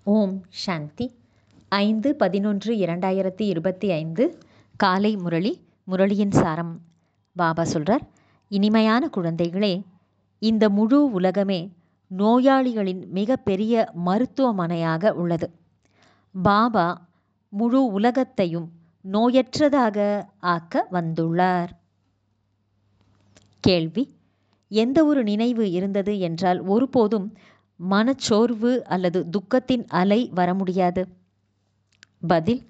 ஓம் சாந்தி. 5/11/2025 காலை முரளி. முரளியின் சாரம். பாபா சொல்றார், இனிமையான குழந்தைகளே, இந்த முழு உலகமே நோயாளிகளின் மிக பெரிய மருத்துவமனையாக உள்ளது. பாபா முழு உலகத்தையும் நோயற்றதாக ஆக்க வந்துள்ளார். கேள்வி: எந்த ஒரு நினைவு இருந்தது என்றால் ஒருபோதும் மனச்சோர்வு அல்லது துக்கத்தின் அலை வர முடியாது? பதில்: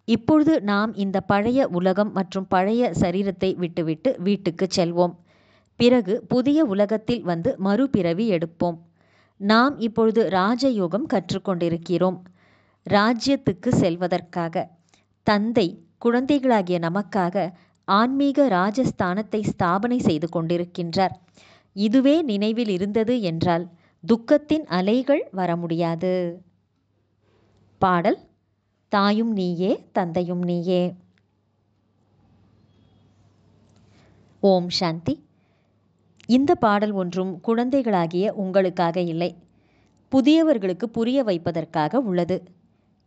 இப்பொழுது நாம் இந்த பழைய உலகம் மற்றும் பழைய சரீரத்தை விட்டுவிட்டு வீட்டுக்கு செல்வோம். பிறகு புதிய உலகத்தில் வந்து மறுபிறவி எடுப்போம். நாம் இப்பொழுது ராஜயோகம் கற்றுக்கொண்டிருக்கிறோம். ராஜ்யத்துக்கு செல்வதற்காக தந்தை குழந்தைகளாகிய நமக்காக ஆன்மீக ராஜஸ்தானத்தை ஸ்தாபனை செய்து கொண்டிருக்கின்றார். இதுவே நினைவில் இருந்தது என்றால் துக்கத்தின் அலைகள் வர முடியாது. பாடல்: தாயும் நீயே தந்தையும் நீயே. ஓம் சாந்தி. இந்த பாடல் ஒன்றும் குழந்தைகளாகிய உங்களுக்காக இல்லை, புதியவர்களுக்கு புரிய வைப்பதற்காக உள்ளது.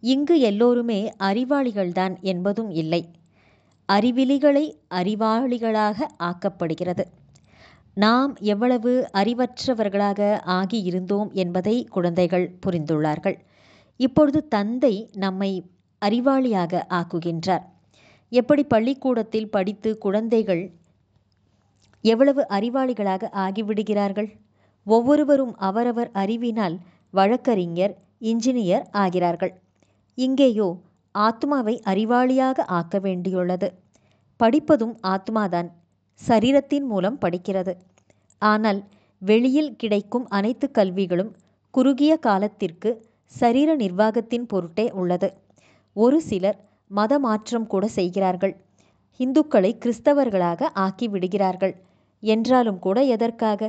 இங்கு எல்லோருமே அறிவாளிகள்தான் என்பதும் இல்லை. அறிவிலிகளை அறிவாளிகளாக ஆக்கப்படுகிறது. நாம் எவ்வளவு அறிவற்றவர்களாக ஆகியிருந்தோம் என்பதை குழந்தைகள் புரிந்துள்ளார்கள். இப்பொழுது தந்தை நம்மை அறிவாளியாக ஆக்குகின்றார். எப்படி பள்ளிக்கூடத்தில் படித்து குழந்தைகள் எவ்வளவு அறிவாளிகளாக ஆகிவிடுகிறார்கள்? ஒவ்வொருவரும் அவரவர் அறிவினால் வழக்கறிஞர், இன்ஜினியர் ஆகிறார்கள். இங்கேயோ ஆத்மாவை அறிவாளியாக ஆக்க வேண்டியுள்ளது. படிப்பதும் ஆத்மாதான், சரீரத்தின் மூலம் படிக்கிறது. ஆனால் வெளியில் கிடைக்கும் அனைத்து கல்விகளும் குறுகிய காலத்திற்கு சரீர நிர்வாகத்தின் பொருட்டே உள்ளது. ஒரு சிலர் மத மாற்றம் கூட செய்கிறார்கள். இந்துக்களை கிறிஸ்தவர்களாக ஆக்கி விடுகிறார்கள். என்றாலும் கூட எதற்காக?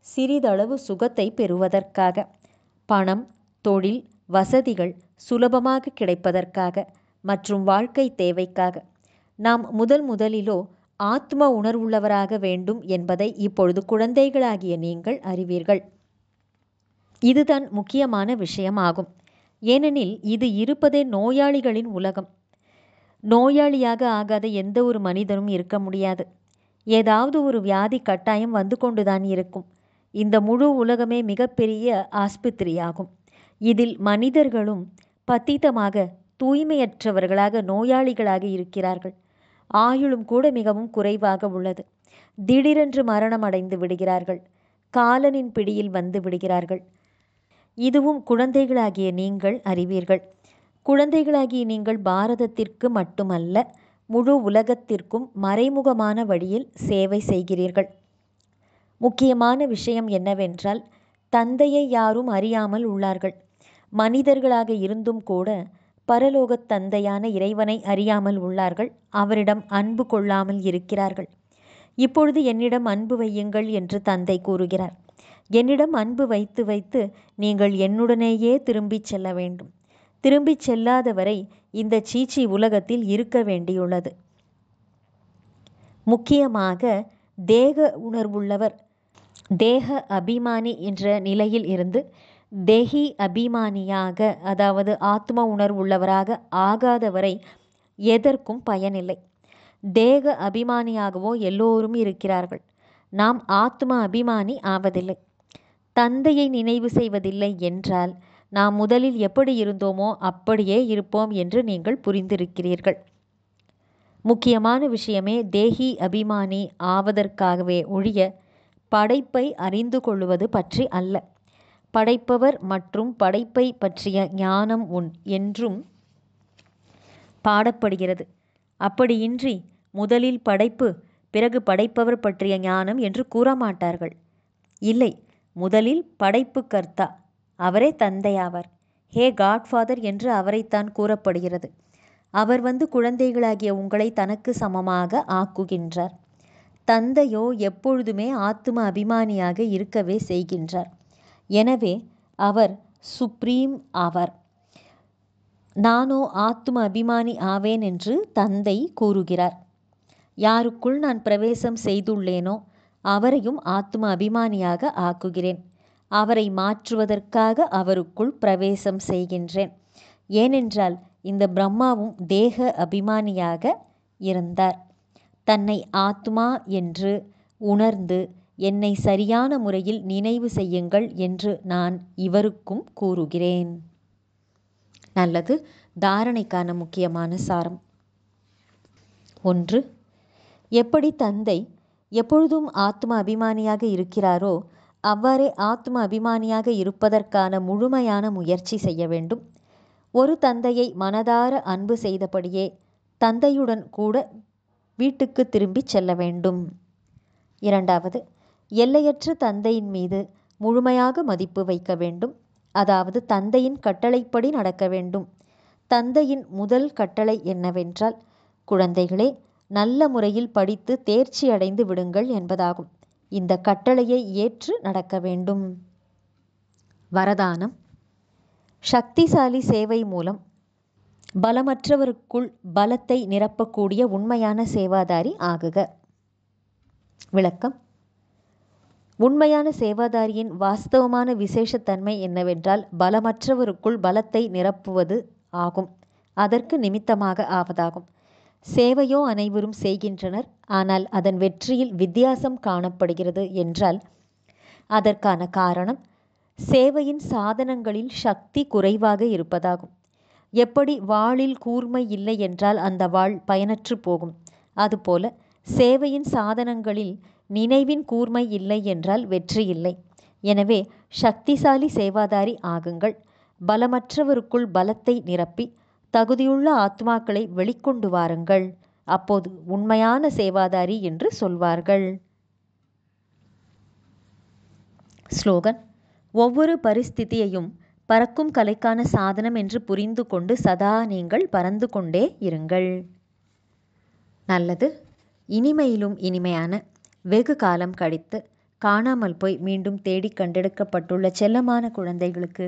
சிறிதளவு சுகத்தை பெறுவதற்காக. பணம், தொழில், வசதிகள் சுலபமாக கிடைப்பதற்காக மற்றும் வாழ்க்கை தேவைக்காக. நாம் முதலிலோ ஆத்ம உணர்வுள்ளவராக வேண்டும் என்பதை இப்பொழுது குழந்தைகளாகிய நீங்கள் அறிவீர்கள். இதுதான் முக்கியமான விஷயமாகும். ஏனெனில் இது இருப்பதே நோயாளிகளின் உலகம். நோயாளியாக ஆகாத எந்த ஒரு மனிதனும் இருக்க முடியாது. ஏதாவது ஒரு வியாதி கட்டாயம் வந்து கொண்டுதான் இருக்கும். இந்த முழு உலகமே மிகப்பெரிய ஆஸ்பத்திரியாகும். இதில் மனிதர்களும் பத்திதமாக தூய்மையற்றவர்களாக நோயாளிகளாக இருக்கிறார்கள். ஆயுளும் கூட மிகவும் குறைவாக உள்ளது. திடீரென்று மரணம் அடைந்து விடுகிறார்கள். காலனின் பிடியில் வந்து விடுகிறார்கள். இதுவும் குழந்தைகளாகிய நீங்கள் அறிவீர்கள். குழந்தைகளாகிய நீங்கள் பாரதத்திற்கு மட்டுமல்ல, முழு உலகத்திற்கும் மறைமுகமான வழியில் சேவை செய்கிறீர்கள். முக்கியமான விஷயம் என்னவென்றால், தந்தையை யாரும் அறியாமல் உள்ளார்கள். மனிதர்களாக இருந்தும் கூட பரலோகத் தந்தையான இறைவனை அறியாமல் உள்ளார்கள். அவரிடம் அன்பு கொள்ளாமல் இருக்கிறார்கள். இப்பொழுது என்னிடம் அன்பு வையுங்கள் என்று தந்தை கூறுகிறார். என்னிடம் அன்பு வைத்து வைத்து நீங்கள் என்னுடனேயே திரும்பிச் செல்ல வேண்டும். திரும்பிச் செல்லாதவரை இந்த சீச்சி உலகத்தில் இருக்க வேண்டியுள்ளது. முக்கியமாக தேக உணர்வுள்ளவர், தேக அபிமானி என்ற நிலையில் இருந்து தேகி அபிமானியாக, அதாவது ஆத்ம உணர்வுள்ளவராக ஆகாதவரை எதற்கும் பயனில்லை. தேக அபிமானியாகவோ எல்லோரும் இருக்கிறார்கள். நாம் ஆத்ம அபிமானி ஆவதில்லை. தந்தையை நினைவு செய்வதில்லை என்றால் நாம் முதலில் எப்படி இருந்தோமோ அப்படியே இருப்போம் என்று நீங்கள் புரிந்திருக்கிறீர்கள். முக்கியமான விஷயமே தேகி அபிமானி ஆவதற்காகவே ஒழிய படைப்பை அறிந்து கொள்வது பற்றி அல்ல. படைப்பவர் மற்றும் படைப்பை பற்றிய ஞானம் என்றும் பாடப்படுகிறது. அப்படியின்றி முதலில் படைப்பு பிறகு படைப்பவர் பற்றிய ஞானம் என்று கூற மாட்டார்கள். இல்லை, முதலில் படைப்பு கர்த்தா, அவரே தந்தையாவார். ஹே காட்ஃபாதர் என்று அவரைத்தான் கூறப்படுகிறது. அவர் வந்து குழந்தைகளாகிய உங்களை தனக்கு சமமாக ஆக்குகின்றார். தந்தையோ எப்பொழுதுமே ஆத்ம அபிமானியாக இருக்கவே செய்கின்றார். எனவே அவர் சுப்ரீம் ஆவார். நானோ ஆத்ம அபிமானி ஆவேன் என்று தந்தை கூறுகிறார். யாருக்குள் நான் பிரவேசம் செய்துள்ளேனோ அவரையும் ஆத்ம அபிமானியாக ஆக்குகிறேன். அவரை மாற்றுவதற்காக அவருக்குள் பிரவேசம் செய்கின்றேன். ஏனென்றால் இந்த பிரம்மாவும் தேக அபிமானியாக இருந்தார். தன்னை ஆத்மா என்று உணர்ந்து என்னை சரியான முறையில் நினைவு செய்யுங்கள் என்று நான் இவருக்கும் கூறுகிறேன். நல்லது. தாரணைக்கான முக்கியமான சாரம். 1. எப்படி தந்தை எப்பொழுதும் ஆத்ம அபிமானியாக இருக்கிறாரோ அவ்வாறே ஆத்ம அபிமானியாக இருப்பதற்கான முழுமையான முயற்சி செய்ய வேண்டும். ஒரு தந்தையை மனதார அன்பு செய்தபடியே தந்தையுடன் கூட வீட்டுக்கு திரும்பி செல்ல வேண்டும். 2. எல்லையற்ற தந்தையின் மீது முழுமையாக மதிப்பு வைக்க வேண்டும். அதாவது தந்தையின் கட்டளைப்படி நடக்க வேண்டும். தந்தையின் முதல் கட்டளை என்னவென்றால், குழந்தைகளே, நல்ல முறையில் படித்து தேர்ச்சி அடைந்து விடுங்கள் என்பதாகும். இந்த கட்டளையை ஏற்று நடக்க வேண்டும். வரதானம். சக்திசாலி சேவை மூலம் பலமற்றவருக்குள் பலத்தை நிரப்பக்கூடிய உண்மையான சேவாதாரி ஆகுக. விளக்கம். உண்மையான சேவாதாரியின் வாஸ்தவமான விசேஷத்தன்மை என்னவென்றால் பலமற்றவருக்குள் பலத்தை நிரப்புவது ஆகும். அதற்கு நிமித்தமாக ஆவதாகும். சேவையோ அனைவரும் செய்கின்றனர். ஆனால் அதன் வெற்றியில் வித்தியாசம் காணப்படுகிறது என்றால் அதற்கான காரணம் சேவையின் சாதனங்களில் சக்தி குறைவாக இருப்பதாகும். எப்படி வாளில் கூர்மை இல்லை என்றால் அந்த வாள் பயனற்று போகும். அதுபோல சேவையின் சாதனங்களில் நினைவின் கூர்மை இல்லை என்றால் வெற்றி இல்லை. எனவே சக்திசாலி சேவாதாரி ஆகுங்கள். பலமற்றவருக்குள் பலத்தை நிரப்பி தகுதியுள்ள ஆத்மாக்களை வெளிக்கொண்டு வாருங்கள். அப்போது உண்மையான சேவாதாரி என்று சொல்வார்கள். ஸ்லோகன். ஒவ்வொரு பரிஸ்திதியையும் பறக்கும் கலைக்கான சாதனம் என்று புரிந்து கொண்டு சதா நீங்கள் பறந்து கொண்டே இருங்கள். நல்லது. இனிமையிலும் இனிமையான வெகு காலம் கழித்து காணாமல் போய் மீண்டும் தேடி கண்டெடுக்கப்பட்டுள்ள செல்லமான குழந்தைகளுக்கு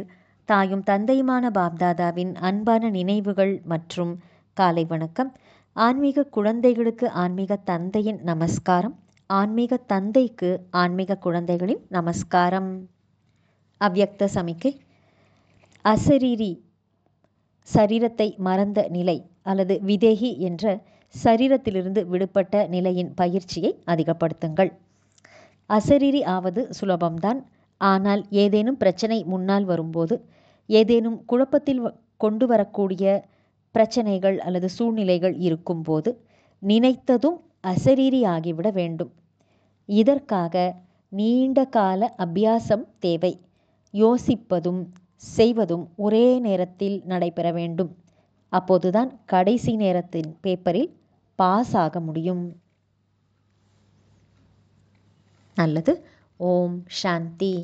தாயும் தந்தையுமான பாப்தாதாவின் அன்பான நினைவுகள் மற்றும் காலை வணக்கம். ஆன்மீக குழந்தைகளுக்கு ஆன்மீக தந்தையின் நமஸ்காரம். ஆன்மீக தந்தைக்கு ஆன்மீக குழந்தைகளின் நமஸ்காரம். அவ்யக்த சமிக்கை. அசரீரி சரீரத்தை மறந்த நிலை அல்லது விதேகி என்ற சரீரத்திலிருந்து விடுபட்ட நிலையின் பயிற்சியை அதிகப்படுத்துங்கள். அசரீரி ஆவது சுலபம்தான். ஆனால் ஏதேனும் பிரச்சனை முன்னால் வரும்போது, ஏதேனும் குழப்பத்தில் கொண்டு வரக்கூடிய பிரச்சனைகள் அல்லது சூழ்நிலைகள் இருக்கும்போது நினைத்ததும் அசரீரி ஆகிவிட வேண்டும். இதற்காக நீண்ட கால அபியாசம் தேவை. யோசிப்பதும் செய்வதும் ஒரே நேரத்தில் நடைபெற வேண்டும். அப்போதுதான் கடைசி நேரத்தின் பேப்பரில் பாஸ் ஆக முடியும். நல்லது. ஓம் சாந்தி.